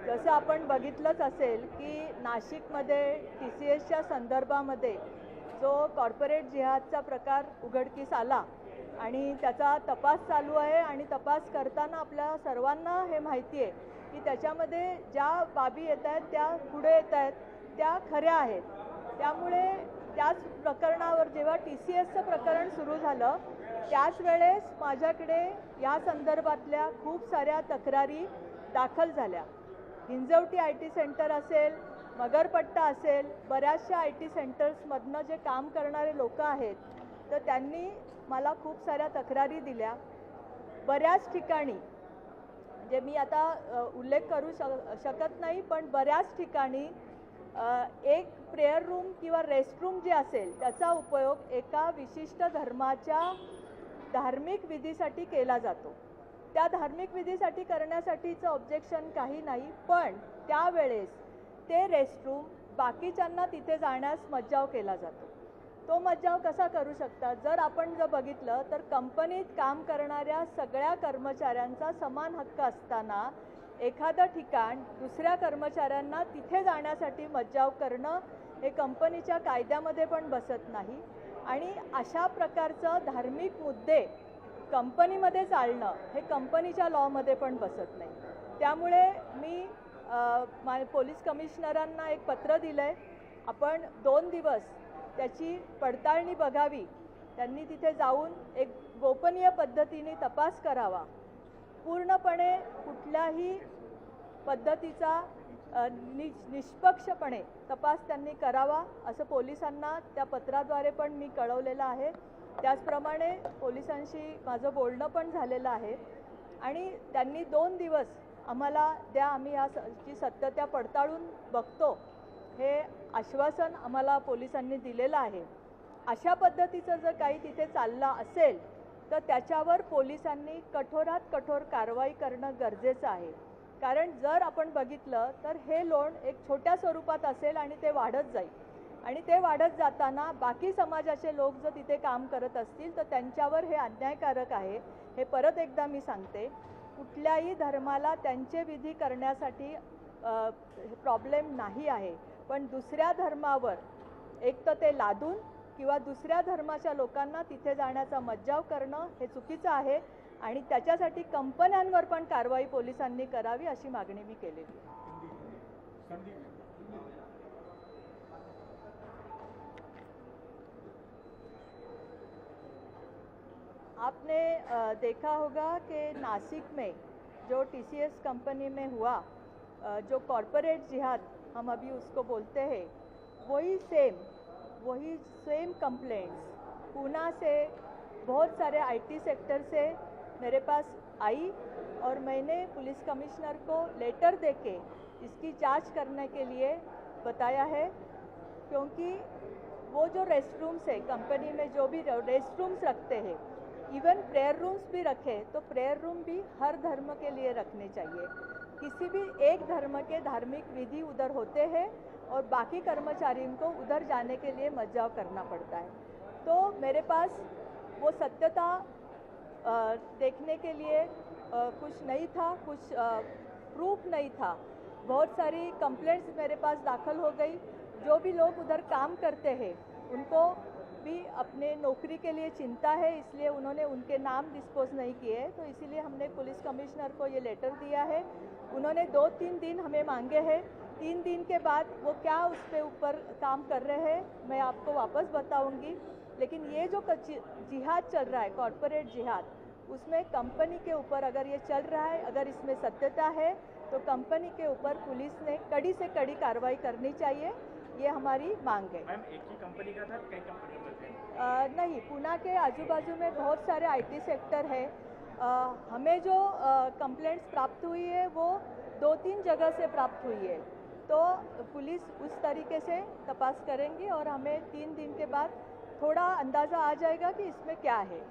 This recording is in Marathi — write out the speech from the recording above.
जसं आपण बघितलंच असेल की नाशिकमध्ये TCSच्या संदर्भामध्ये जो कॉर्पोरेट जिहादचा प्रकार उघडकीस आला आणि त्याचा तपास चालू आहे आणि तपास करताना आपल्या सर्वांना हे माहिती आहे की त्याच्यामध्ये ज्या बाबी येत आहेत त्या पुढे येत आहेत त्या खऱ्या आहेत. त्यामुळे त्याच प्रकरणावर जेव्हा TCSचं प्रकरण सुरू झालं त्याच वेळेस माझ्याकडे या संदर्भातल्या खूप साऱ्या तक्रारी दाखल झाल्या. हिंजवटी IT सेंटर असेल, मगरपट्टा असेल, बऱ्याचशा IT सेंटर्समधनं जे काम करणारे लोक आहेत तर त्यांनी मला खूप साऱ्या तक्रारी दिल्या. बऱ्याच ठिकाणी म्हणजे मी आता उल्लेख करू शकत नाही, पण बऱ्याच ठिकाणी एक प्रेयर रूम किंवा रेस्टरूम जे असेल त्याचा उपयोग एका विशिष्ट धर्माच्या धार्मिक विधीसाठी केला जातो. त्या धार्मिक विधीसाठी करण्यासाठीचं ऑब्जेक्शन काही नाही, पण त्यावेळेस ते रेस्टरूम बाकीच्यांना तिथे जाण्यास मज्जाव केला जातो. तो मज्जाव कसा करू शकतात? जर आपण बघितलं तर कंपनीत काम करणाऱ्या सगळ्या कर्मचाऱ्यांचा समान हक्क असताना एखादं ठिकाण दुसऱ्या कर्मचाऱ्यांना तिथे जाण्यासाठी मज्जाव करणं हे कंपनीच्या कायद्यामध्ये पण बसत नाही आणि अशा प्रकारचं धार्मिक मुद्दे कंपनीमध्ये चालणं हे कंपनीच्या लॉमध्ये पण बसत नाही. त्यामुळे मी पोलीस कमिशनरांना एक पत्र दिलं आहे. आपण 2 दिवस त्याची पडताळणी बघावी. त्यांनी तिथे जाऊन एक गोपनीय पद्धतीने तपास करावा. पूर्णपणे कुठल्याही पद्धतीचा निष्पक्षपणे तपास त्यांनी करावा असं पोलिसांना त्या पत्राद्वारे पण मी कळवलेलं आहे. त्याचप्रमाणे पोलिसांशी माझं बोलणं पण झालेलं आहे आणि त्यांनी 2 दिवस आम्हाला द्या, आम्ही याची सत्यता पडताळून बघतो हे आश्वासन आम्हाला पोलिसांनी दिलेलं आहे. अशा पद्धतीचं जर काही तिथे चाललं असेल तर त्याच्यावर पोलिसांनी कठोरात कठोर कारवाई करणं गरजेचं आहे. कारण जर आपण बघितलं तर हे लोण एक छोट्या स्वरूपात असेल आणि ते वाढत जाईल आणि ते वाढत जाताना बाकी समाजाचे लोक जर तिथे काम करत असतील तर त्यांच्यावर हे अन्यायकारक आहे. हे परत एकदा मी सांगते, कुठल्याही धर्माला त्यांचे विधी करण्यासाठी प्रॉब्लेम नाही आहे, पण दुसऱ्या धर्मावर एक तर ते लादून किंवा दुसऱ्या धर्माच्या लोकांना तिथे जाण्याचा मज्जाव करणं हे चुकीचं आहे आणि त्याच्यासाठी कंपन्यांवर पण कारवाई पोलिसांनी करावी अशी मागणी मी केलेली आहे. आपने देखा होगा कि नासिक में जो TCS कंपनी में हुआ, जो कॉर्पोरेट जिहाद हम अभी उसको बोलते हैं, वही सेम कंप्लेंट्स पूना से बहुत सारे IT सेक्टर से मेरे पास आई और मैंने पुलिस कमिश्नर को लेटर देके इसकी जांच करने के लिए बताया है. क्योंकि वो जो रेस्टरूम्स है कंपनी में, जो भी रेस्टरूम्स रखते हैं, इवन प्रेयर रूम्स भी रखे तो प्रेयर रूम भी हर धर्म के लिए रखने चाहिए. किसी भी एक धर्म के धार्मिक विधि उधर होते हैं और बाकी कर्मचारियों को उधर जाने के लिए मज्जाव करना पड़ता है. तो मेरे पास वो सत्यता देखने के लिए कुछ नहीं था, कुछ प्रूफ नहीं था. बहुत सारी कंप्लेंट्स मेरे पास दाखल हो गई. जो भी लोग उधर काम करते हैं उनको भी अपने नौकरी के लिए चिंता है, इसलिए उन्होंने उनके नाम डिस्पोज नहीं किए. तो इसीलिए हमने पुलिस कमिश्नर को ये लेटर दिया है. उन्होंने 2-3 दिन हमें मांगे हैं. 3 दिन के बाद वो क्या उस पे ऊपर काम कर रहे हैं मैं आपको वापस बताऊंगी. लेकिन ये जो जिहाद चल रहा है, कॉर्पोरेट जिहाद, उसमें कंपनी के ऊपर अगर ये चल रहा है, अगर इसमें सत्यता है तो कंपनी के ऊपर पुलिस ने कड़ी से कड़ी कार्रवाई करनी चाहिए. ये हमारी मांग है. मैम, एक ही कंपनी का था, कई कंपनी का था? नहीं, पुणे के आजू बाजू में बहुत सारे IT सेक्टर है. हमें जो कंप्लेंट्स प्राप्त हुई है वो 2-3 जगह से प्राप्त हुई है. तो पुलिस उस तरीके से तपास करेंगी और हमें 3 दिन के बाद थोड़ा अंदाज़ा आ जाएगा कि इसमें क्या है.